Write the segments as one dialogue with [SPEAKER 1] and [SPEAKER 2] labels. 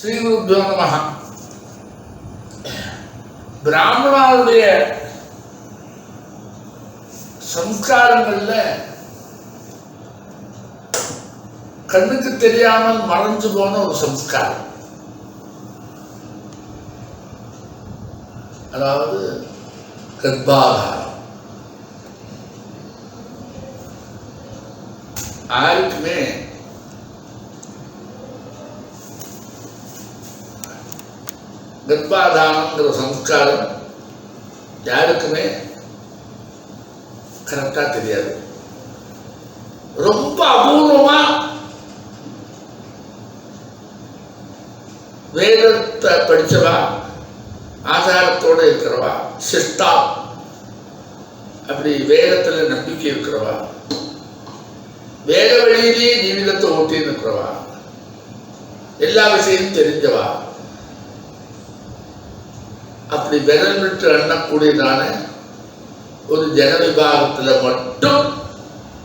[SPEAKER 1] ஸ்ரீகுருப்போ நமஹ. பிராமணாவுடைய சம்ஸ்காரங்கள்ல கண்ணுக்கு தெரியாமல் மறைஞ்சு போன ஒரு சம்ஸ்காரம், அதாவது கர்ப்பாதாரம். யாருக்குமே கர்ப்பாதாரங்கிற சம்ஸ்காரம் யாருக்குமே கரெக்டா தெரியாது. ரொம்ப அபூர்வமா வேதத்தை படிச்சவா, ஆதாரத்தோட இருக்கிறவா, சிஷ்டா, அப்படி வேதத்துல நம்பிக்கை இருக்கிறவா, வேத வழியிலேயே ஜீவிதத்தை ஓட்டி இருக்கிறவா, எல்லா விஷயமும் தெரிஞ்சவா, அப்படி விரல் விட்டு எண்ணக்கூடியதான ஒரு ஜன விபாகத்துல மட்டும்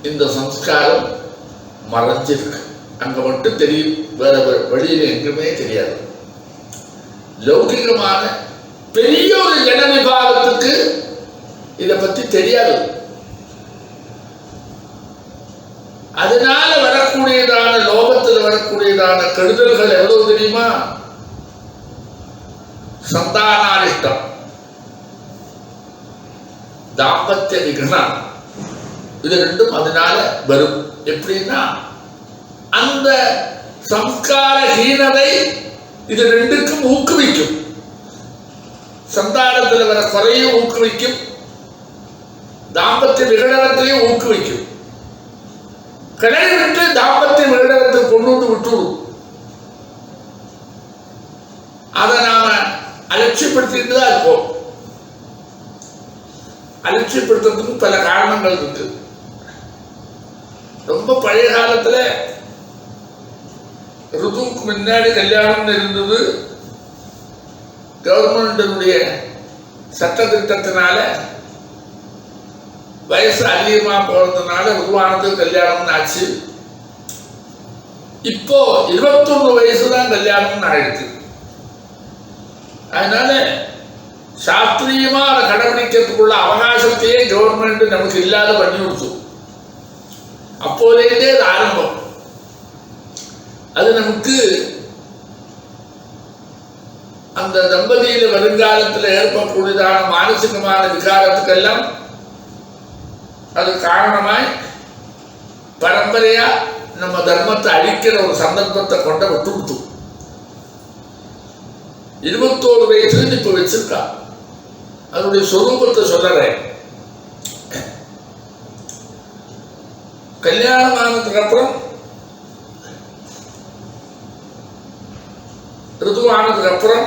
[SPEAKER 1] இந்த சம்ஸ்காரம் மறைஞ்சிருக்கு. அங்க மட்டும் தெரியும், வேற வழியில எங்குமே தெரியாது. லௌகிகமான பெரிய ஒரு ஜன விபாகத்துக்கு இதை பத்தி தெரியாது. அதனால வரக்கூடியதான லோகத்தில் வரக்கூடியதான கெடுதல்கள் எவ்வளவு தெரியுமா? சந்தானாரிஷ்டம், தாம்பத்திய விக்னம், இது ரெண்டும் அதனால வரும். எப்படின்னா அந்த சம்ஸ்கார ஹீனதை இது ரெண்டுக்கும் ஊக்குவிக்கும். சந்தானத்தில் வர குறையும் ஊக்குவிக்கும், தாம்பத்திய விகடனத்திலையும் ஊக்குவிக்கும். கிளறி விட்டு தாம்பத்திய விகடனத்தை கொண்டு வந்து விட்டுவிடும். அதை நாம அலட்சியப்படுத்திட்டு தான் இருப்போம். அலட்சியப்படுத்துறதுக்கு பல காரணங்கள் இருக்கு. ரொம்ப பழைய காலத்துல ருதுவுக்கு முன்னாடி கல்யாணம் இருந்தது. கவர்மெண்டினுடைய சட்ட திட்டத்தினால வயசு அதிகமா போறதுனால ருதுவானது கல்யாணம்னு ஆச்சு. இப்போ 21 வயசுதான் கல்யாணம்னு ஆயிடுச்சு. அதனால சாஸ்திரியமா அதை கடைபிடிக்கிறதுக்குள்ள அவகாசத்தையே கவர்மெண்ட் நமக்கு இல்லாத பண்ணி கொடுத்து. அப்போலேருந்தே அது ஆரம்பம். அது நமக்கு அந்த தம்பதியில வருங்காலத்தில் ஏற்படக்கூடியதான மானசிகமான விகாரத்துக்கெல்லாம் அது காரணமாய் பரம்பரையா நம்ம தர்மத்தை அழிக்கிற ஒரு சந்தர்ப்பத்தை கொண்ட விட்டு கொடுத்து 21 வயசுன்னு இப்ப வச்சிருக்கா. அதனுடைய சொரூபத்தை சொல்றேன். கல்யாணம் ஆனதுக்கு அப்புறம், ருதுவானதுக்கு அப்புறம்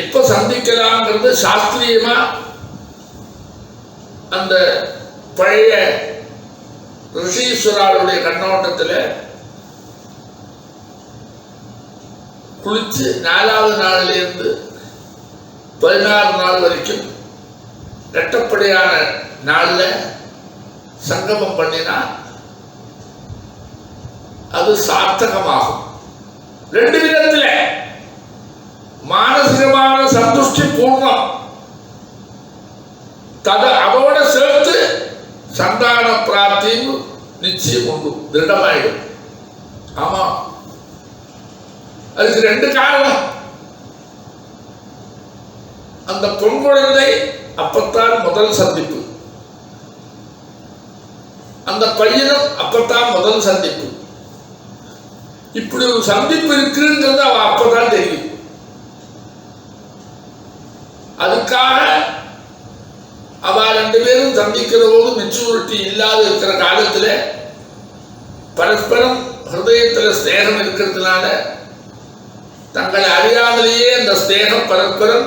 [SPEAKER 1] எப்ப சந்திக்கலாம்ங்கிறது சாஸ்திரியமா அந்த பழைய ரிஷீஸ்வராளுடைய கண்ணோட்டத்தில் குளிச்சு 4வது நாள்ல இருந்து 16 நாள் வரைக்கும் ரெட்டப்படையான நாள்ல சங்கமம் பண்ணினா அது சார்த்தகமாகும். 2 விதத்துல மானசிகமான சந்துஷ்டி பூர்ணம், அதோட சேர்த்து சந்தான பிராப்தியும் நிச்சயம் உண்டு, திருடமாயிடும். ஆமா, அதுக்கு 2 காரணம். அந்த பொன் குழந்தை அப்பத்தான் முதல் சந்திப்பு, அந்த பையனும் அப்பத்தான் முதல் சந்திப்பு. இப்படி ஒரு சந்திப்பு இருக்குங்கிறது அவ அப்பதான் தெரியும். அதுக்காக அவ 2 பேரும் சந்திக்கிற போது மெச்சூரிட்டி இல்லாத இருக்கிற காலத்துல பரஸ்பரம் ஹிருதயத்துல ஸ்நேகம் இருக்கிறதுனால தங்களை அறியாமலேயே அந்த ஸ்நேகம் பரஸ்பரம்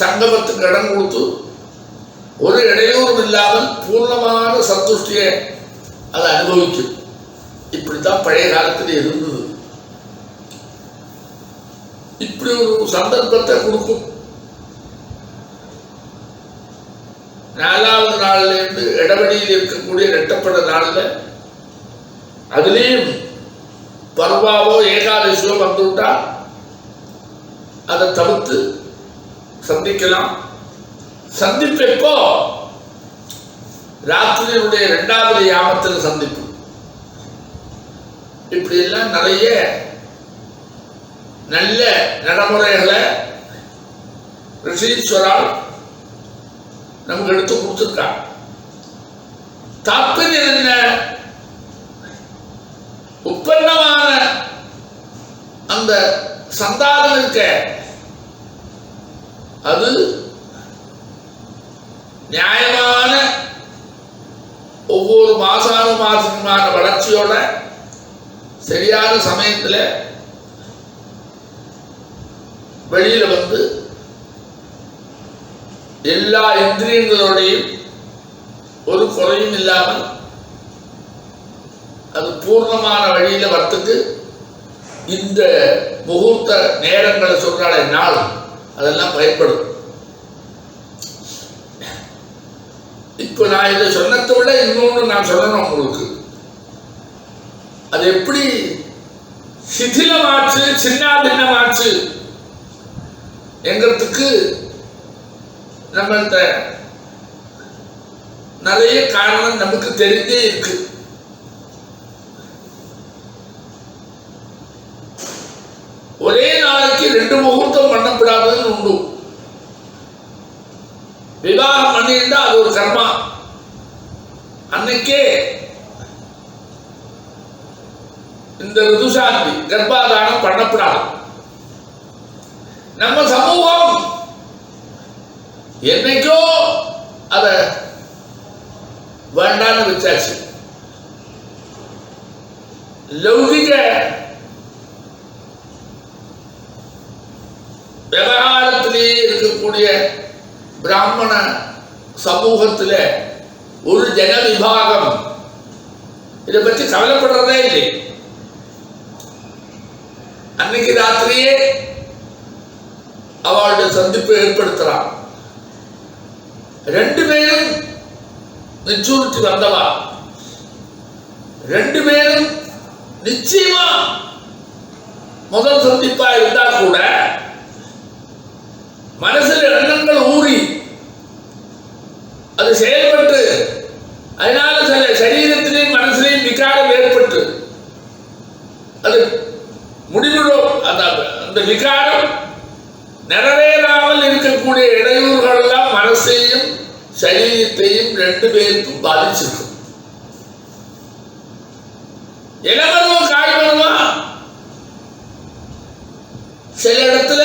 [SPEAKER 1] சங்கமத்துக்கு இடம் கொடுத்து ஒரு இடையூறும் இல்லாமல் பூர்ணமான சந்துஷ்டியை அதை அனுபவிக்கும். இப்படித்தான் பழைய காலத்தில் இருந்தது. இப்படி ஒரு சந்தர்ப்பத்தை கொடுக்கும். 4வது நாள்ல இருந்து இடவெளியில் இருக்கக்கூடிய ரெட்டப்பட நாள்ல அதுலேயும் பர்வாவோ ஏகாதசியோ வந்துவிட்டா அதை தவிர்த்து சந்திக்கலாம். சந்திப்பெப்போ ராத்திரியுடைய 2வது யாமத்தில் சந்திப்பு. இப்படி எல்லாம் நிறைய நல்ல நடைமுறைகளை ரிஷீஸ்வரால் நமக்கு எடுத்து கொடுத்துருக்காங்க. தாற்பயம் என்ன? உற்பத்தமான அந்த சந்தானம் இருக்க அது நியாயமான ஒவ்வொரு மாசமான வளர்ச்சியோட சரியான சமயத்தில் வெளியில வந்து எல்லா இந்திரியங்களோடையும் ஒரு குறையும் இல்லாமல் அது பூர்ணமான வழியில வரத்துக்கு இந்த முகூர்த்த நேரங்களை சொல்றாளே நாள் அதெல்லாம் பயன்படும். இப்ப நான் இதை சொன்னதை விட இன்னொன்று நான் சொல்லணும் உங்களுக்கு. அது எப்படி சிதிலமாச்சு சின்னாபின்னமாச்சு எங்கிறதுக்கு நம்மள்கிட்ட நிறைய காரணம் நமக்கு தெரிஞ்சே இருக்கு. ஒரே நாளைக்கு 2 முகூர்த்தம் பண்ணப்படாதுன்னு உண்டு. விவாகம் பண்ணிட்டா அது ஒரு கர்மா. அன்னைக்கே இந்த ருதுசாந்தி கர்ப்பாதானம் பண்ணப்படாது. நம்ம சமூகம் என்னைக்கோ அத வேண்டான்னு வச்சாச்சு. லௌகிக விவகாரத்திலேயே இருக்கக்கூடிய பிராமண சமூகத்தில் ஒரு ஜன விபாகம் இதை பற்றி கவலைப்படுறதே இல்லை. அன்னைக்கு ராத்திரியே அவளுடைய சந்திப்பை ஏற்படுத்துறான். 2 பேரும் மெச்சூரிட்டி வந்தவா, 2 பேரும் நிச்சயமா முதல் சந்திப்பா இருந்தா கூட மனசில் எண்ணங்கள் ஊறி அது செயல்பட்டு அதனால சில சரீரத்திலேயும் மனசிலையும் விகாரம் ஏற்பட்டு அது முடிவுடும் அந்த விகாரம் நிறைவேறாமல் இருக்கக்கூடிய இடையூறுகள் எல்லாம் மனசையும் சரீரத்தையும் 2 பேருக்கும் பாதிச்சிருக்கும். இளமருவம் காய்மருவா சில இடத்துல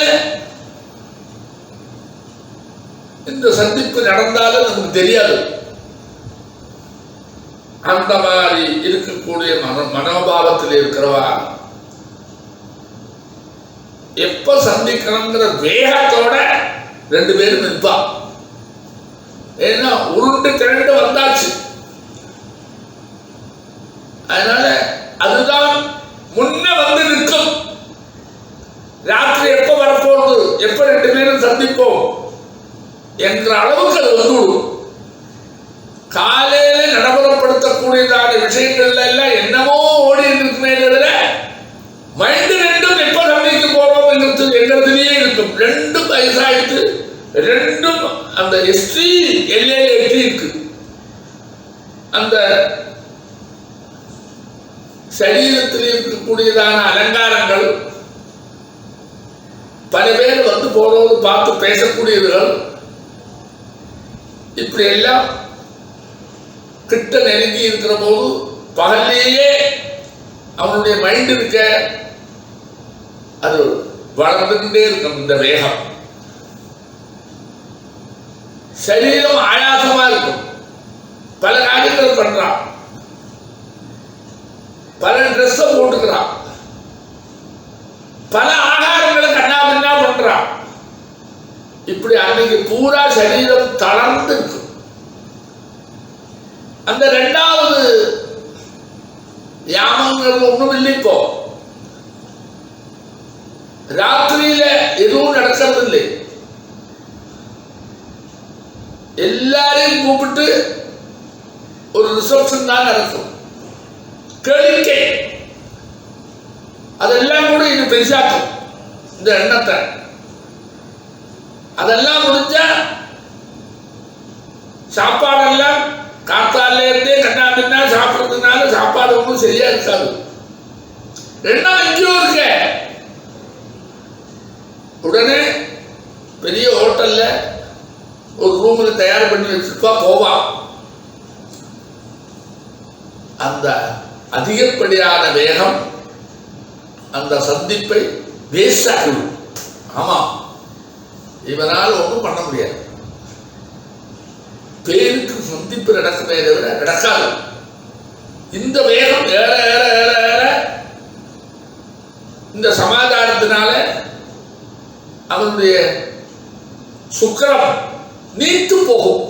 [SPEAKER 1] இந்த சந்திப்பு நடந்தாலும் நமக்கு தெரியாது. அந்த மாதிரி இருக்கக்கூடிய மனோபாவத்தில் இருக்கிறவா எப்ப சந்திக்கணுங்கிற வேகத்தோட 2 பேரும் நிற்பா. ஏன்னா உருண்டு திரண்டு வந்தாச்சு. அதனால அதுதான் முன்ன வந்து நிற்கும். ராத்திரி எப்ப வரப்போறது, எப்ப 2 பேரும் சந்திப்போம் என்ற அளவுக்கு அது வந்துவிடும். காலையில நடைமுறைப்படுத்தக்கூடியதான விஷயங்கள்ல எல்லாம் என்னமோ ஓடி இருக்குமே தவிர மைண்டு 2ம் எப்ப சந்திக்க போறோம் எங்கிறதுலயே இருக்கும். 2 வயசாயிட்டு 2ம் அந்த ஹிஸ்டரி எல்லையில எட்டி இருக்கு. அந்த சரீரத்தில் இருக்கக்கூடியதான அலங்காரங்கள் பல பேர் வந்து போறோடு பார்த்து பேசக்கூடியவர்கள் இப்படி எல்லாம் கிட்ட நெருங்கி இருக்கிற போது பகல்லையே அவனுடைய மைண்ட் இருக்க அது வளர்ந்துகிட்டே இருக்கும். இந்த வேகம் சரீரம் ஆயாசமா இருக்கும். பல காரியங்கள் பண்றான், பல ட்ரெஸ் போட்டுக்கிறான், பல ஆகாரங்களை கண்ணா பின்னா பண்றான். இப்படி அன்னைக்கு பூரா சரீரம் தளர்ந்து இருக்கும். அந்த 2வது யாமங்கிறது ஒண்ணும் இல்லை. இப்போ ராத்திரியில எதுவும் நடக்கிறது இல்லை. எல்லாரையும் கூப்பிட்டு ஒரு ரிசப்ஷன் தான் நடக்கும். கேளிக்கை அதெல்லாம் கூட இது பெருசாக்கும் இந்த எண்ணத்தை. அதெல்லாம் முடிஞ்சா சாப்பாடெல்லாம் காத்தால இருந்தே கண்ணா பின்னா சாப்பிட்றதுனால சாப்பாடு ஒன்றும் சரியா இருக்காது. எண்ணம் எங்கேயோ இருக்க உடனே பெரிய ஹோட்டல்ல ஒரு ரூம்ல தயார் பண்ணி வச்சிருப்பா, போவான். அந்த அதிகப்படியான வேகம் அந்த சந்திப்பை வேஸ்ட் ஆகும். ஆமா, இவனால் ஒன்றும் பண்ண முடியாது. பேருக்கு சந்திப்பு நடக்குமே தவிர நடக்காது. இந்த வேகம் ஏற ஏற ஏற ஏற இந்த சமாதானத்தினால அவனுடைய சுக்கிரம் நீத்து போகும்.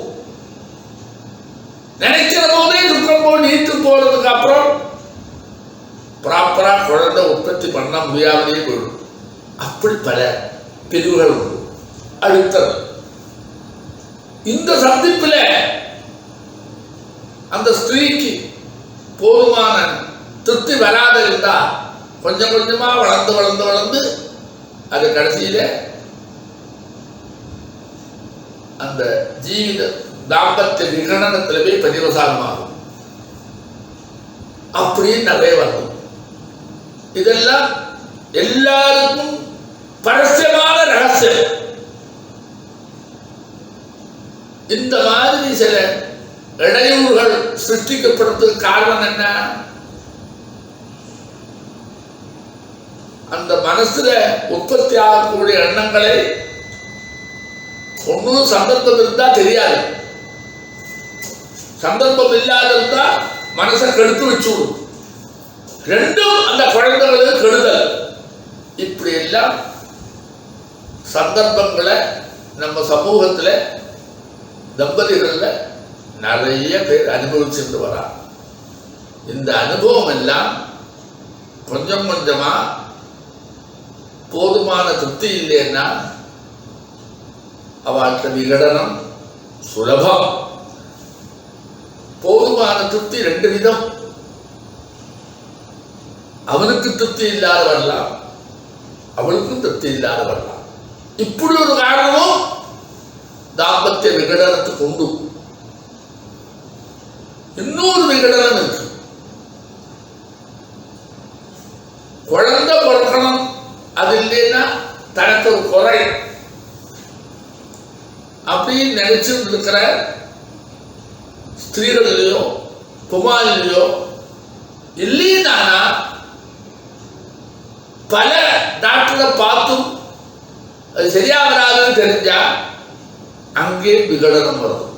[SPEAKER 1] நினைக்கிற போதே சுக்கிரம் போய் நீத்து போறதுக்கு அப்புறம் ப்ராப்பரா குழந்தை உற்பத்தி பண்ண முடியாமலே போயிடும். அப்படி பல பிரிவுகள் உண்டு. அடுத்தது இந்த சந்திப்பில் அந்த ஸ்திரீக்கு போதுமான திருப்தி வராத இருந்தா கொஞ்சம் கொஞ்சமா வளர்ந்து வளர்ந்து வளர்ந்து அது கடைசியில அந்த ஜீவித தாம்பத்திய விகடனத்திலே போய் பதிவசாலமாகும். அப்படின்னு நிறைய வரும். இதெல்லாம் எல்லாருக்கும் பரஸ்யமான ரகசியம். இந்த மாதிரி சில இடையூறுகள் சிருஷ்டிக்கப்படுறதுக்கு காரணம் என்ன? அந்த மனசுல உற்பத்தி ஆகக்கூடிய எண்ணங்களை ஒன்னும் சந்தர்ப்பம் இருந்தா தெரியாது, சந்தர்ப்பம் இல்லாத இருந்தா மனசை கெடுத்து வச்சுடும். ரெண்டும் அந்த குழந்தைகளுக்கு கெடுதல். இப்படி எல்லாம் சந்தர்ப்பங்களை நம்ம சமூகத்துல தம்பதிகள்ல நிறைய பேர் அனுபவிச்சுட்டு வரா. இந்த அனுபவம் எல்லாம் கொஞ்சம் கொஞ்சமா போதுமான திருப்தி இல்லைன்னா அவளுக்கு விகடனம் சுலபம். போதுமான திருப்தி ரெண்டு விதம். அவனுக்கு திருப்தி இல்லாத வரலாம், அவளுக்கும் திருப்தி இல்லாத வரலாம். இப்படி ஒரு காரணமும் தாம்பத்திய விகடனத்துக்கு உண்டு. இன்னொரு விகடனம் இருக்கு. குழந்தை பிறக்கணும், அது இல்லைன்னா தனக்கு ஒரு குறை அப்படின்னு நினைச்சுட்டு இருக்கிற ஸ்திரீகளிலையோ குமாரிலையோ இல்லைன்னா பல டாக்டரை பார்த்தும் அது சரியா வராதுன்னு தெரிஞ்சா அங்கே விகடனம் வரும்.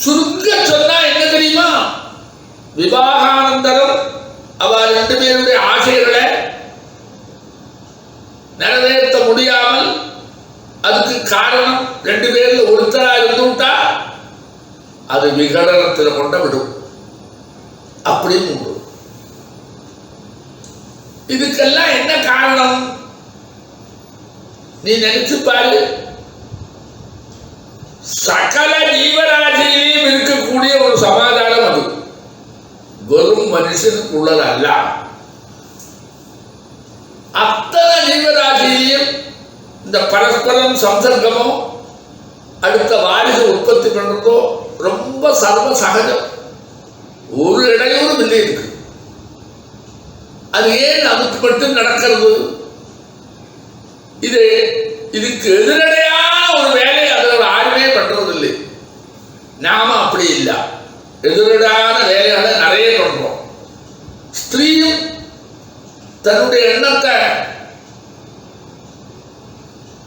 [SPEAKER 1] சுருங்க சொன்னா என்ன தெரியுமா? விவாகானந்தரம் அவர் ரெண்டு பேருடைய ஆசைகளை நிறைவேற்ற முடியாமல் அதுக்கு காரணம் ரெண்டு பேர்ல ஒருத்தரா இருந்துட்டா அது விகடனத்தில் கொண்ட விடும். அப்படின்னு உண்டு. இதுக்கெல்லாம் என்ன காரணம் நீ நினைச்சு பாரு. சகல ஜீவராசியிலையும் இருக்கக்கூடிய ஒரு சமாதானம் அது. வெறும் மனுஷனுக்குள்ளது அல்ல. அத்தனை ஜீவராசியிலையும் இந்த பரஸ்பரம் சம்சர்க்கமோ அடுத்த வாரிசு உற்பத்தி பண்றதோ ரொம்ப சர்வ சகஜம். ஒரு இடையூறும் இல்லை இருக்கு. அது ஏன் அதுக்கு மட்டும் நடக்கிறது? இதுக்கு எதிரடையான ஒரு வேலை அதில் யாருமே பண்றதில்லை. நாம அப்படி இல்லை. எதிரடையான வேலைகளை நிறைய பண்றோம். ஸ்திரீயும் தன்னுடைய எண்ணத்தை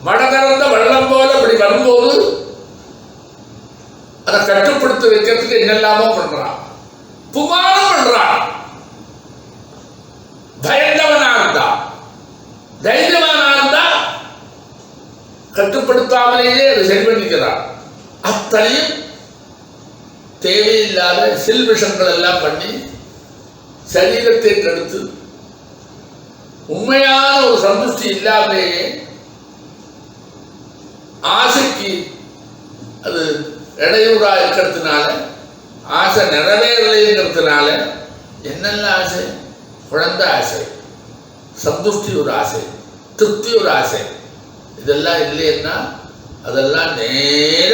[SPEAKER 1] மடகறந்த வெள்ளம் போல அப்படி வரும்போது அதை கட்டுப்படுத்தி வைக்கிறதுக்கு என்னெல்லாமோ பண்றான். புமானம் பண்றான். பயந்தவனா இருந்தா, தைரியமானா இருந்தா கட்டுப்படுத்தாமலேயே அதை சரி பண்ணிக்கிறான். அத்தனையும் தேவையில்லாத சில்விஷங்கள் எல்லாம் பண்ணி சரீரத்தை கெடுத்து உண்மையான ஒரு சந்துஷ்டி இல்லாமலேயே ஆசைக்கு அது இடையூறா இருக்கிறதுனால, ஆசை நிறைவேறலைங்கிறதுனால என்னெல்லாம் ஆசை? குழந்தை ஆசை, சந்துஷ்டி ஒரு ஆசை, திருப்தி ஒரு ஆசை. இதெல்லாம் இல்லைன்னா அதெல்லாம் நேர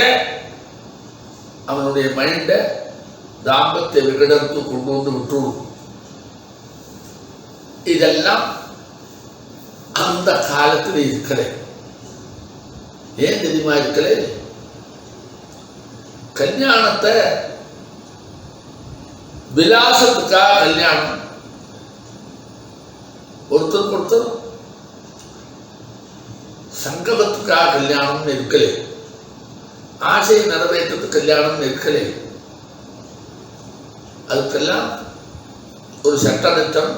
[SPEAKER 1] அவனுடைய மைண்டை தாம்பத்திய விகடத்துக்கு கொண்டு வந்து விட்டுவிடும். இதெல்லாம் அந்த காலத்தில் இருக்கல. ஏன் தெரியுமா இருக்கல? கல்யாணத்தை விலாசத்துக்காக கல்யாணம், ஒருத்தருக்கு ஒருத்தர் சங்கமத்துக்காக கல்யாணம் இருக்கலை, ஆசையை நிறைவேற்றத்துக்கு கல்யாணம் இருக்கலை. அதுக்கெல்லாம் ஒரு சட்டத்திட்டம்,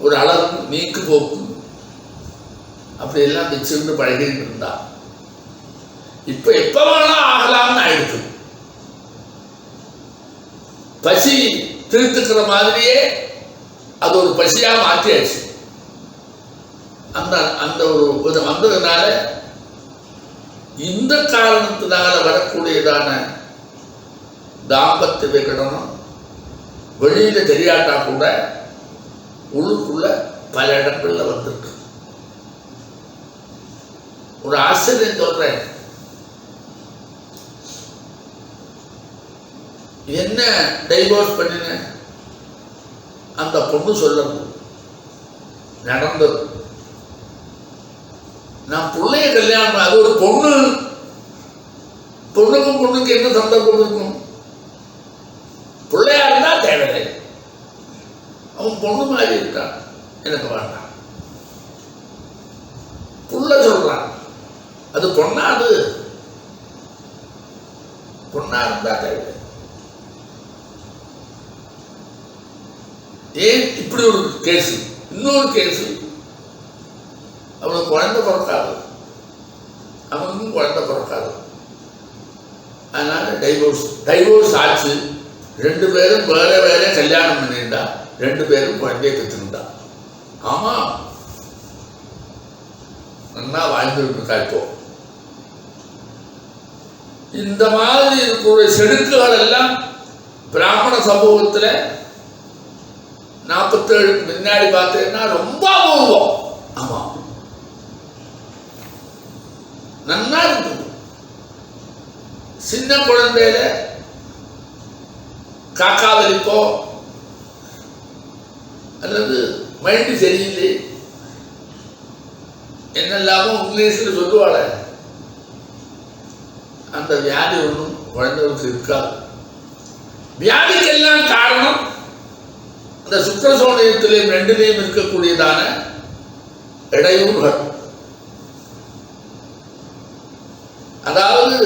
[SPEAKER 1] ஒரு அளவு, நீக்கு போக்கு அப்படியெல்லாம் வச்சுருந்து பழகிட்டு இருந்தா. இப்ப எப்ப வேணா ஆகலாம்னு ஆயிடுச்சு. பசி தீர்த்துக்கிற மாதிரியே அது ஒரு பசியா மாற்றியாச்சு. அந்த அந்த ஒரு வந்ததுனால இந்த காரணத்தினால வரக்கூடியதான தாம்பத்திய விகடனம் வெளியில தெரியாட்டா கூட உள்ளுக்குள்ள பல இடங்கள்ல வந்திருக்கு. ஒரு ஆசிரியர் சொல்றேன், என்ன டைவோர்ஸ் பண்ணின அந்த பொண்ணு சொல்லணும் நடந்தது. நான் பிள்ளைய கல்யாணம், அது ஒரு பொண்ணு, பொண்ணுக்கும் பொண்ணுக்கு என்ன சந்தர்ப்பம் இருக்கும்? பிள்ளையா இருந்தா தேவையில்லை, அவன் பொண்ணு மாதிரி இருக்கான், எனக்கு வேண்டாம். புள்ள சொல்றான், அது பொண்ணா? அது பொண்ணா இருந்தா தேவையில்லை. ஏன் இப்படி ஒரு கேஸ்? இன்னொரு கேஸ், அவனுக்கு குழந்தை பிறக்காது, அவனுக்கும் குழந்தை பிறக்காது. அதனால டைவோர்ஸ் ஆச்சு. 2 பேரும் வேற வேற கல்யாணம் பண்ணிருந்தா, 2 பேரும் குழந்தைய பெற்றுருந்தா. ஆமா, நல்லா வாழ்ந்துருக்கா. இப்போ இந்த மாதிரி இருக்கிற செடுக்குகள் எல்லாம் பிராமண சமூகத்துல 47 முன்னாடி பார்த்தீங்கன்னா ரொம்ப அபூர்வம். ஆமா, நல்லா இருக்குது. சின்ன குழந்தையில காக்கா வலிப்போ அல்லது மைண்டு சரியில்லை என்னெல்லாமோ இங்கிலீஷில் சொல்லுவாள, அந்த வியாதி ஒன்றும் குழந்தைகளுக்கு இருக்காது. வியாதிக்கெல்லாம் காரணம் அந்த சுக்கிரசோனியத்திலையும் 2லையும் இருக்கக்கூடியதான இடையூறுகள். அதாவது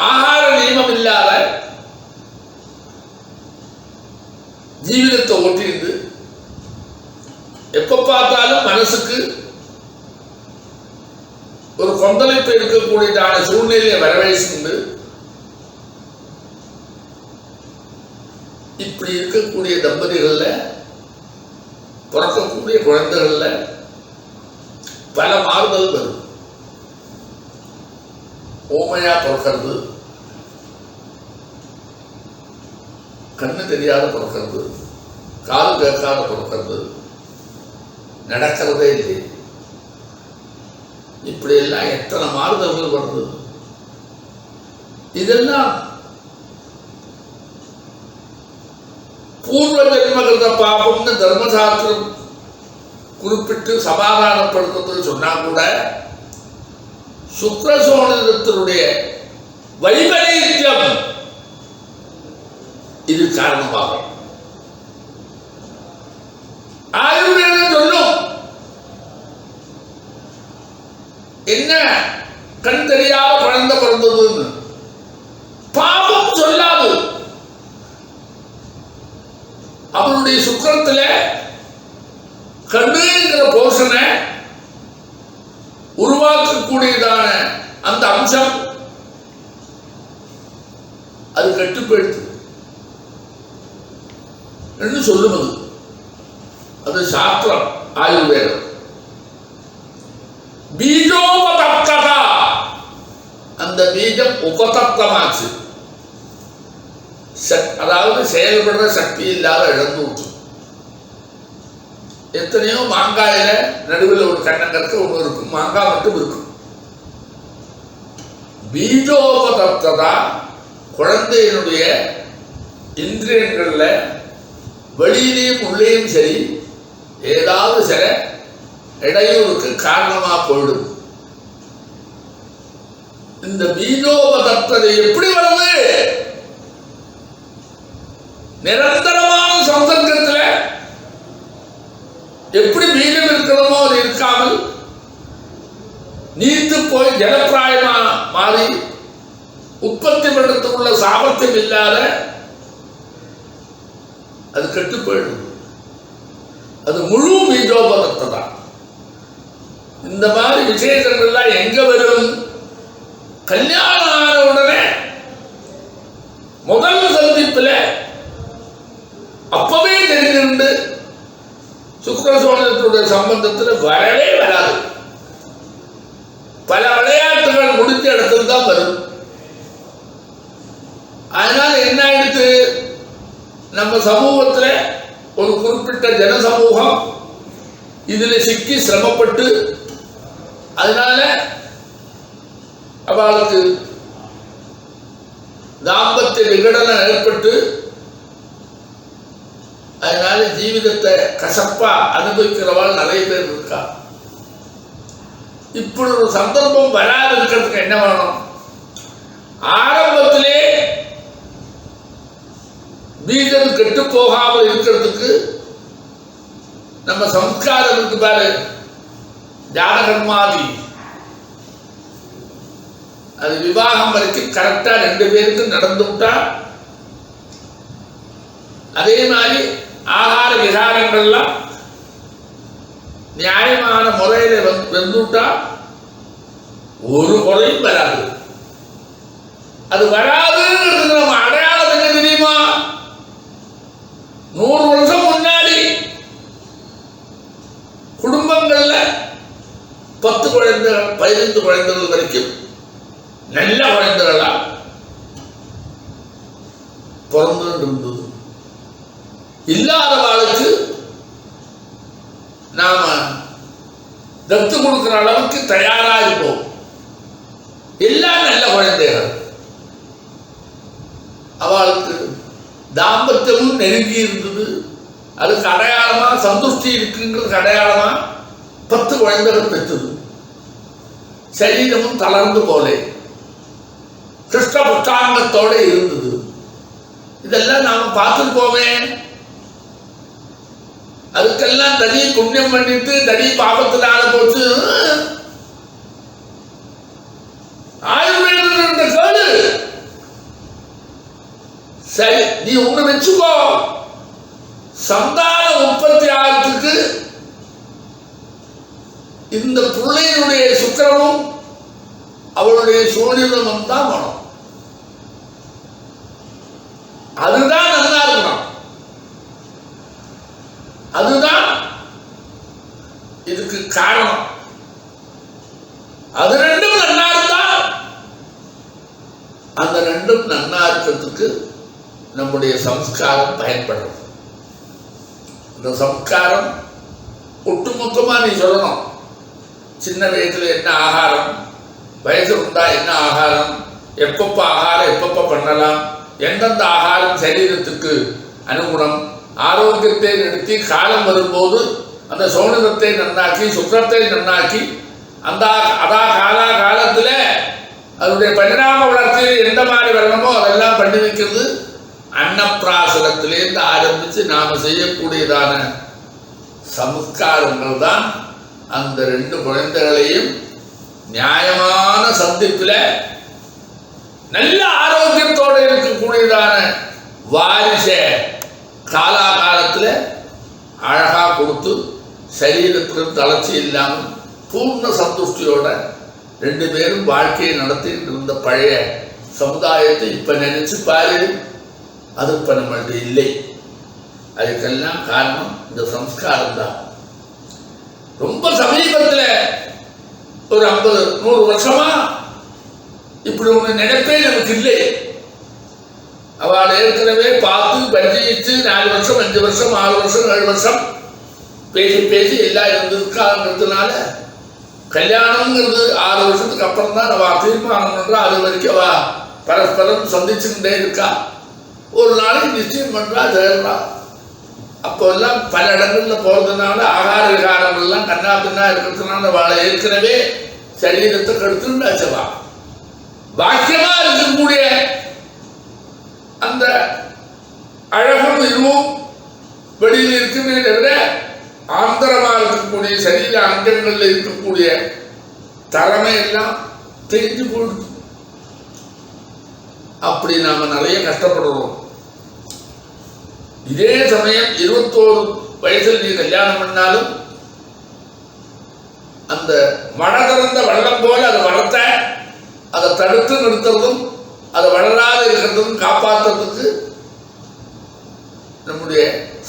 [SPEAKER 1] ஆகார நியமம் இல்லாத ஜீவிதத்தை ஓட்டிருந்து எப்ப பார்த்தாலும் மனசுக்கு ஒரு கொந்தளிப்பு இருக்கக்கூடியதான சூழ்நிலையை வரவழைச்சு இப்படி இருக்கக்கூடிய தம்பதிகள்ல பிறக்கக்கூடிய குழந்தைகள்ல பல மாறுதல் வரும். ஓமையா பிறக்கிறது, கண்ணு தெரியாத பிறக்கிறது, காது கேட்காத பிறக்கிறது, நடக்கிறதே இல்லை. இப்படி எல்லாம் எத்தனை மாறுதல்கள் வருது. இதெல்லாம் பூர்வ ஜென்மகிருத பாபம்னு தர்மசாஸ்திரம் குறிப்பிட்டு சமாதானப்படுத்துறது சொன்னா கூட சுக்கிரசோனிதத்தினுடைய வைபரீத்தியம் இது காரணமாகும். ஆயுர்வேதம் சொல்லும், என்ன கண் தெரியாத குழந்தை பிறந்ததுன்னு. பாபம் சொல்லாது. அவனுடைய சுக்கிரத்துல கண்ணுங்கிற போஷனை உருவாக்கக்கூடியதான அந்த அம்சம் அது கட்டுப்படுத்து என்று சொல்லுவது. அது சாஸ்திரம், ஆயுர்வேதம். பீஜோபதப்ததா, அந்த பீஜம் உபதப்தமாச்சு. அதாவது செயல்படுற சக்தி இல்லாத இழந்து விட்டு. எத்தனையோ மாங்காயில நடுவில் ஒரு கண்ணங்கற்கு ஒன்று இருக்கும், மாங்காய் மட்டும் இருக்கும். பீஜோபதப்ததா குழந்தையினுடைய இந்திரியங்கள்ல வெளியிலையும் உள்ளேயும் சரி ஏதாவது சில இடையூறுக்கு காரணமா போயிடும். இந்த பீஜோபதப்ததை எப்படி வருது? நிரந்தரமான சம்சர்க்கத்துல எப்படி பீஜம் இருக்கணுமோ அது இருக்காமல் நீத்து போய் ஜலப்பிராயமா மாறி உற்பத்தி பண்றதுக்குள்ள சாமர்த்தியம் இல்லாத அது கெட்டு போயிடும். அது முழு பீஜோபதத்தை தான். இந்த மாதிரி விசேஷங்கள்லாம் எங்க வரும்? கல்யாணம் ஆன உடனே முதல் சந்திப்புல அப்பவே தெரிஞ்சிருந்து சுக்கிரசோனத்துடைய சம்பந்தத்தில் வரவே வராது. பல விளையாட்டுகள் முடிஞ்ச இடத்துல தான் வரும். அதனால என்ன ஆயிடுது? நம்ம சமூகத்துல ஒரு குறிப்பிட்ட ஜனசமூகம் இதுல சிக்கி சிரமப்பட்டு அதனால அவளுக்கு தாம்பத்திய விகடனம் ஏற்பட்டு அதனால ஜீவிதத்தை கசப்பா அனுபவிக்கிறவாள் நிறைய பேர் இருக்கா. இப்படி ஒரு சந்தர்ப்பம் வராது இருக்கிறதுக்கு என்ன வேணும்? ஆரம்பத்திலே பீஜம் கெட்டு போகாமல் இருக்கிறதுக்கு நம்ம சம்ஸ்காரம் இருக்கு பாரு, ஜாதகர்மாதி, அது விவாகம் வரைக்கும் கரெக்டா 2 பேருக்கு நடந்து விட்டா, அதே மாதிரி ஆகார விகாரங்கள்லாம் நியாயமான முறையில வந்துட்டா ஒரு குறையும் வராது. அது வராதுங்கிறது நம்ம அடையாளம் என்ன தெரியுமா? 100 வருஷம் முன்னாடி குடும்பங்கள்ல 10 குழந்தைகள் 15 குழந்தைகள் வரைக்கும் நல்ல குழந்தைகளா பிறந்து இருந்தது. இல்லாதவாளுக்கு நாம தத்து கொடுக்கிற அளவுக்கு தயாரா இருப்போம். எல்லாம் நல்ல குழந்தைகள். அவளுக்கு தாம்பத்தியமும் நெருங்கி இருந்தது. அதுக்கு அடையாளமா சந்துஷ்டி இருக்குங்கிறதுக்கு அடையாளமா 10 குழந்தைகள் பெற்றது. சரீரமும் தளர்ந்து போல கிருஷ்ண புத்தாங்கத்தோட இருந்தது. இதெல்லாம் நாம பார்த்துருப்போமே. அதுக்கெல்லாம் தனி புண்ணியம் பண்ணிட்டு தனி பாபத்தினால போச்சு. ஆயுர்வேதம் கேளு. சரி, நீ ஒண்ணு வச்சுக்கோ, சந்தான உற்பத்தி ஆகிறதுக்கு இந்த பிள்ளையினுடைய சுக்கிரமும் அவளுடைய சூரியனும் தான் வேணும். அதுதான் நல்லா இருக்கணும். அதுதான் இதுக்கு காரணம். அது ரெண்டும் நன்னா இருந்தா, அந்த ரெண்டும் நன்னா இருக்கிறதுக்கு நம்முடைய சம்ஸ்காரம் பயன்படுறது. இந்த சம்ஸ்காரம் ஒட்டுமொத்தமா நீ சொல்லணும். சின்ன வயசுல என்ன ஆகாரம், வயசு உண்டா என்ன ஆகாரம், எப்பப்ப ஆகாரம் எப்பப்ப பண்ணலாம், எந்தெந்த ஆகாரம் சரீரத்துக்கு அனுகுணம், ஆரோக்கியத்தை நிறுத்தி காலம் வரும்போது அந்த சோனிதத்தை நன்னாக்கி சுக்கரத்தை நன்னாக்கி அந்த காலத்துல அதனுடைய பரிணாம வளர்ச்சியில் எந்த மாதிரி வரணுமோ அதெல்லாம் பண்ணி வைக்கிறது. அன்னப்பிராசனத்திலேருந்து ஆரம்பித்து நாம செய்யக்கூடியதான சம்ஸ்காரங்கள் தான் அந்த 2 குழந்தைகளையும் நியாயமான சந்திப்பில் நல்ல ஆரோக்கியத்தோடு இருக்கக்கூடியதான வாரிச காலாகாலத்தில் அழகா கொடுத்து சரீரத்திலும் தளர்ச்சி இல்லாமல் பூர்ண சந்துஷ்டியோட 2 பேரும் வாழ்க்கையை நடத்திட்டு இருந்த பழைய சமுதாயத்தை இப்ப நினைச்சு பாரு. அது இப்ப நம்மள்ட்ட இல்லை. அதுக்கெல்லாம் காரணம் இந்த சம்ஸ்காரம் தான். ரொம்ப சமீபத்தில் ஒரு 50-100 வருஷமா இப்படி ஒண்ணு நினைப்பே நமக்கு இல்லை. அவளை ஏற்கனவே பார்த்து பரிச்சயிச்சு 4 வருஷம் 5 வருஷம் 6 வருஷம் 7 வருஷம் பேசி பேசி எல்லாம் இருந்திருக்காங்கிறதுனால கல்யாணம்ங்கிறது 6 வருஷத்துக்கு அப்புறம் தான் அவ தீர்மானம் பண்றா. அது வரைக்கும் அவ பரஸ்பரம் சந்திச்சுக்கிட்டே இருக்கா. ஒரு நாளைக்கு நிச்சயம் பண்றா, சேர்றா. அப்போ எல்லாம் பல இடங்கள்ல போறதுனால ஆகார விகாரங்கள் எல்லாம் கண்ணா பின்னா இருக்கிறதுனால அவளை ஏற்கனவே சரீரத்தை கெடுத்துண்டாச்சவா. பாக்கியமா இருக்கக்கூடிய அந்த அழகும் இதுவும் வெளியில் இருக்குமே தவிர ஆந்தரமா இருக்கக்கூடிய சரீர அங்கங்கள்ல இருக்கக்கூடிய திறமை எல்லாம் தெரிஞ்சு போடுது. அப்படி நாம நிறைய கஷ்டப்படுறோம். இதே சமயம் 21 வயசுல நீ கல்யாணம் பண்ணாலும் அந்த மழை திறந்த வெள்ளம் போல அதை வளர்த்த, அதை தடுத்து நிறுத்துறதும் அதை வளராத இருக்கிறதும் காப்பாற்றுறதுக்கு நம்முடைய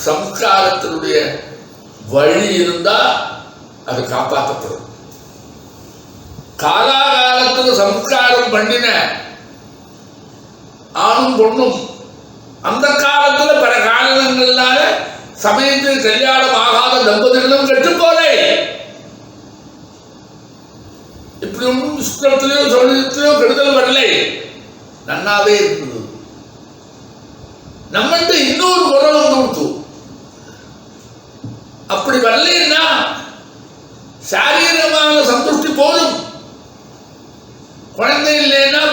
[SPEAKER 1] சம்ஸ்காரத்தினுடைய வழி இருந்தா அது காப்பாற்றப்படும். காலாகாலத்துக்கு சம்ஸ்காரம் பண்ணின ஆணும் பொண்ணும் அந்த காலத்துல பல காரணங்களால சமயத்தில் கல்யாணம் ஆகாத தம்பதிகளும் கெட்டுப்போலே. இப்படி ஒன்றும் சுக்கரத்திலேயோ சொல்லியோ கெடுதல் வரலை, நன்னாவே இருந்தது. நம்மகிட்ட இன்னொரு முறை வந்து அப்படி வரலைன்னா சாரீரமான சந்துஷ்டி போதும். குழந்தை இல்லைன்னா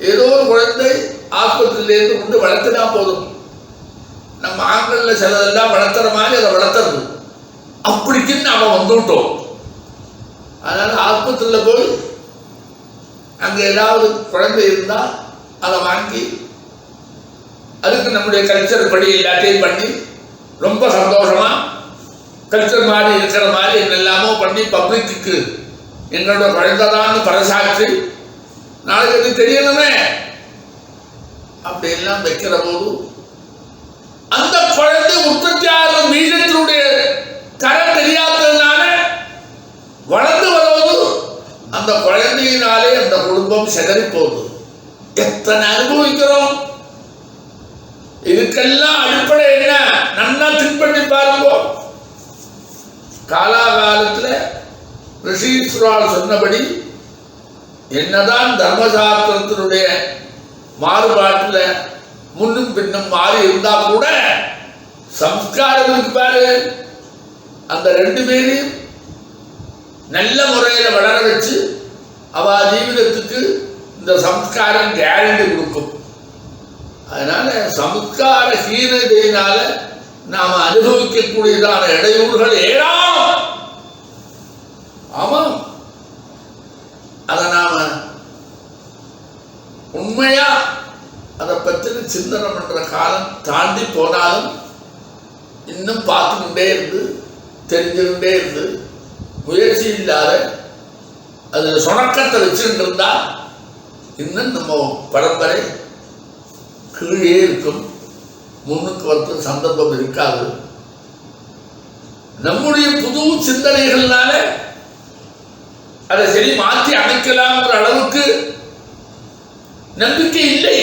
[SPEAKER 1] ஏதோ ஒரு குழந்தை ஆஸ்பத்திரியிலேருந்து கொண்டு வளர்த்துனா போதும். நம்ம ஆண்கள்ல சிலதெல்லாம் வளர்த்துற மாதிரி அதை வளர்த்துறது அப்படிக்குன்னு நாம வந்துவிட்டோம். அதனால ஆஸ்பத்திரியில் போய் அங்கே ஏதாவது குழந்தை இருந்தால் அதை வாங்கி அதுக்கு நம்முடைய கல்ச்சர் படி எல்லாத்தையும் பண்ணி ரொம்ப சந்தோஷமா கல்ச்சர் மாதிரி இருக்கிற மாதிரி என்னெல்லாமோ பண்ணி பப்ளிக்கு எங்களோட குழந்தைதான்னு பறைசாற்றி நாளைக்கு அது தெரியணுமே அப்படி எல்லாம் வைக்கிற போது அந்த குழந்தை உற்பத்தி ஆகும் பீஜத்தினுடைய தரம் தெரியாததுனால வளர்ந்து வருவது அந்த குழந்தையினாலே அந்த குடும்பம் செதறி போகுது. எத்தனை அனுபவிக்கிறோம். இதுக்கெல்லாம் அடிப்படை என்ன? நன்னா தின்பண்ணி பாருங்க. காலாகாலத்துல ரிஷீஸ்வரால் சொன்னபடி என்னதான் தர்மசாஸ்திரத்தினுடைய மாறுபாட்டுல முன்னும் பின்னும் மாறி இருந்தா கூட சம்ஸ்காரம் இருக்கு பாரு, அந்த 2 பேரையும் நல்ல முறையில வளர வச்சு அவ ஜீவிதத்துக்கு இந்த சம்ஸ்காரம் கேரண்டி கொடுக்கும். அதனால சம்ஸ்கார ஹீனதையினால நாம அனுபவிக்கக்கூடியதான இடையூறுகள் ஏராளம். ஆமாம், அதை நாம உண்மையா அதை பற்றி சிந்தனை பண்ற காலம் தாண்டி போனாலும் இன்னும் பார்த்துக்கிட்டே இருந்து தெரிஞ்சுக்கிட்டே இருந்து முயற்சி இல்லாத அதில் சுணக்கத்தை வச்சுட்டு இருந்தா இன்னும் நம்ம பரம்பரை கீழே இருக்கும், முன்னுக்கு வந்து சந்தர்ப்பம் இருக்காது. நம்முடைய புது சிந்தனைகள்னால அதை சரி மாற்றி அமைக்கலாம்ன்ற அளவுக்கு நம்பிக்கை இல்லை.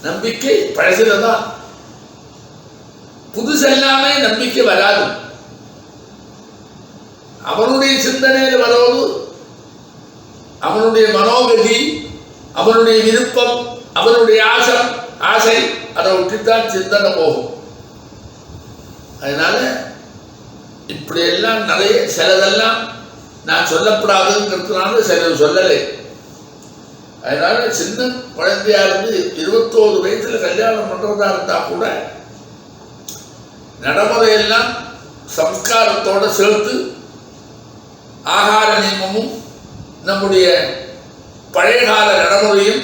[SPEAKER 1] நம்பிக்கை பழசில்தான், புதுசெல்லாமே நம்பிக்கை வராது. அவனுடைய சிந்தனையில் வருவது அவனுடைய மனோகதி, அவனுடைய விருப்பம், அவனுடைய ஆசை, அதை விட்டுத்தான் சிந்தனை போகும். அதனால இப்படி எல்லாம் நிறைய சிலதெல்லாம் நான் சொல்லப்படாதுங்கிறதுனால சிலர் சொல்லலை. அதனால சின்ன குழந்தையா இருந்து 21 வயசுல கல்யாணம் பண்றதா இருந்தா கூட நடைமுறையெல்லாம் சம்ஸ்காரத்தோட சேர்த்து ஆகார நியமமும் நம்முடைய பழைய கால நடைமுறையும்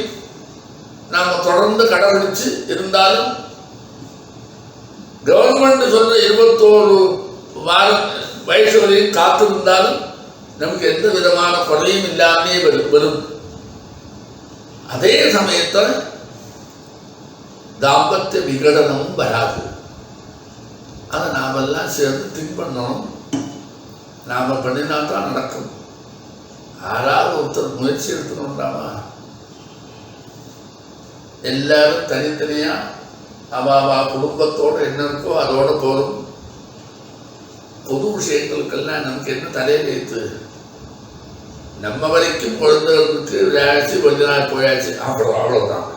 [SPEAKER 1] நாம் தொடர்ந்து கடைபிடிச்சு இருந்தாலும் கவர்மெண்ட் சொல்ற 21 வயசு வரையும் காத்திருந்தாலும் நமக்கு எந்த விதமான குறையும் இல்லாமே வரும். அதே சமயத்தில் தாம்பத்திய விகடனமும் வராது. அதை நாமெல்லாம் சேர்ந்து திங்க் பண்ணணும். நாம பண்ணினா தான் நடக்கும். யாராவது ஒருத்தர் முயற்சி எடுத்துக்கணும்டாமா எல்லாரும் தனித்தனியா அவா குடும்பத்தோட என்ன இருக்கோ அதோட போறோம். பொது விஷயங்களுக்கெல்லாம் நமக்கு என்ன தலை வைத்து நம்ம வரைக்கும் குழந்தைகளுக்கு விளையாச்சு கொஞ்ச நாள் போயாச்சு அவ்வளவுதான்.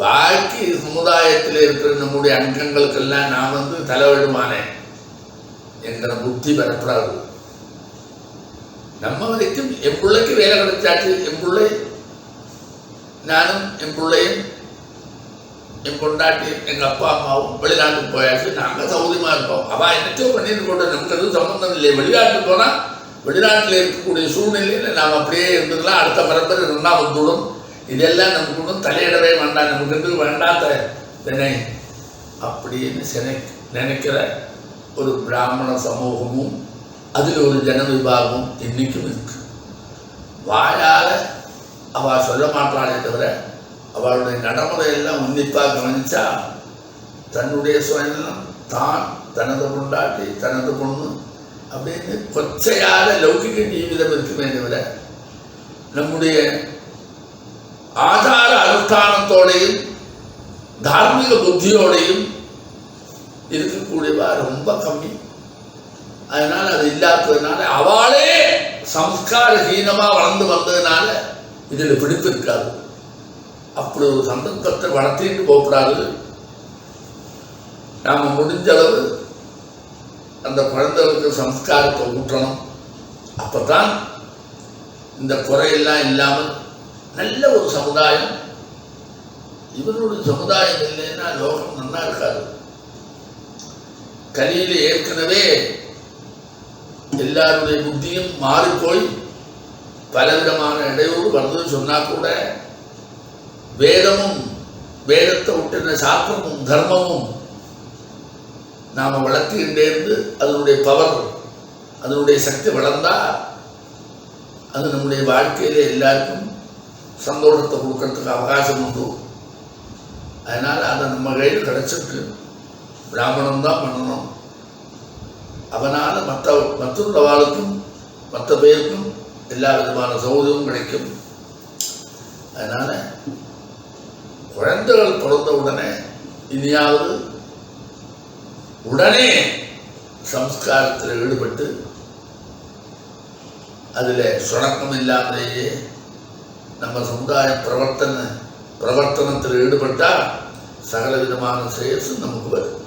[SPEAKER 1] பாக்கி சமுதாயத்தில் இருக்கிற நம்முடைய அங்கங்களுக்கெல்லாம் நான் தலைவிடுமானேன் என்கிற புத்தி வரப்படாது. நம்ம வரைக்கும் என் பிள்ளைக்கு வேலை கிடைச்சாச்சு, என் பிள்ளை நானும் என் பிள்ளையும் என் பொண்டாட்டியும் எங்கள் அப்பா அம்மாவும் வெளிநாட்டுக்கு போயாச்சு. நாங்கள் சௌகரியமாக இருப்போம். அவள் என்னச்சோ பண்ணிட்டு போட்டோம், நமக்கு எதுவும் சம்மந்தம் இல்லை. வெளிநாட்டுக்கு போனால் வெளிநாட்டில் இருக்கக்கூடிய சூழ்நிலையில் நாம் அப்படியே இருந்துக்கலாம். அடுத்த பரம்பரை நல்லா வந்துவிடும். இதெல்லாம் நமக்கு ஒன்றும் தலையிடவே வேண்டாம், நமக்கு வேண்டாம் தினை அப்படின்னு நினைக்கிற ஒரு பிராமண சமூகமும் அதில் ஒரு ஜன விபாகமும் இன்னைக்கும் இருக்கு. வாயால் அவள் சொல்ல மாட்டாளே தவிர அவளுடைய நடைமுறையெல்லாம் உன்னிப்பாக கவனிச்சா தன்னுடைய சுயநலம் தான், தனது பொண்டாட்டி, தனது பொண்ணு அப்படின்னு கொச்சையாத லௌகிக ஜீவிதம் இருக்குமே தவிர நம்முடைய ஆதார அனுஷ்டானத்தோடையும் தார்மீக புத்தியோடையும் இருக்கக்கூடியவா ரொம்ப கம்மி. அதனால் அது இல்லாததுனால அவளே சம்ஸ்காரஹீனமாக வளர்ந்து வந்ததுனால இதில் பிடிப்பு இருக்காது. அப்படி ஒரு சந்தர்ப்பத்தை வளர்த்திட்டு போகக்கூடாது. நாம் முடிஞ்ச அளவு அந்த குழந்தைகளுக்கு சம்ஸ்காரத்தை ஊற்றணும். அப்போ தான் இந்த குறையெல்லாம் இல்லாமல் நல்ல ஒரு சமுதாயம். இவர்களுடைய சமுதாயம் இல்லைன்னா லோகம் நல்லா இருக்காது. கலியில் ஏற்கனவே எல்லாருடைய புத்தியும் மாறிப்போய் பலவிதமான இடையூறு வருதுன்னு சொன்னால் கூட வேதமும் வேதத்தை விட்டுன சாஸ்திரமும் தர்மமும் நாம் வளர்த்துக்கிட்டே இருந்து அதனுடைய பவர், அதனுடைய சக்தி வளர்ந்தால் அது நம்முடைய வாழ்க்கையில் எல்லாருக்கும் சந்தோஷத்தை கொடுக்கறதுக்கு அவகாசம் உண்டு. அதனால் அதை நம்ம கையில் கிடச்சிருக்கு. பிராமணம் தான் பண்ணணும். அவனால் மற்றவர்களுக்கும் மற்ற பேருக்கும் எல்லா விதமான சௌகரியமும் கிடைக்கும். அதனால் குழந்தைகள் பிறந்த இனியாவது உடனே சம்ஸ்காரத்தில் ஈடுபட்டு அதில் சுணக்கம் இல்லாமலேயே நம்ம சமுதாய பிரவர்த்தனத்தில் ஈடுபட்டால் சகல விதமான சேஷம் நமக்கு வரும்.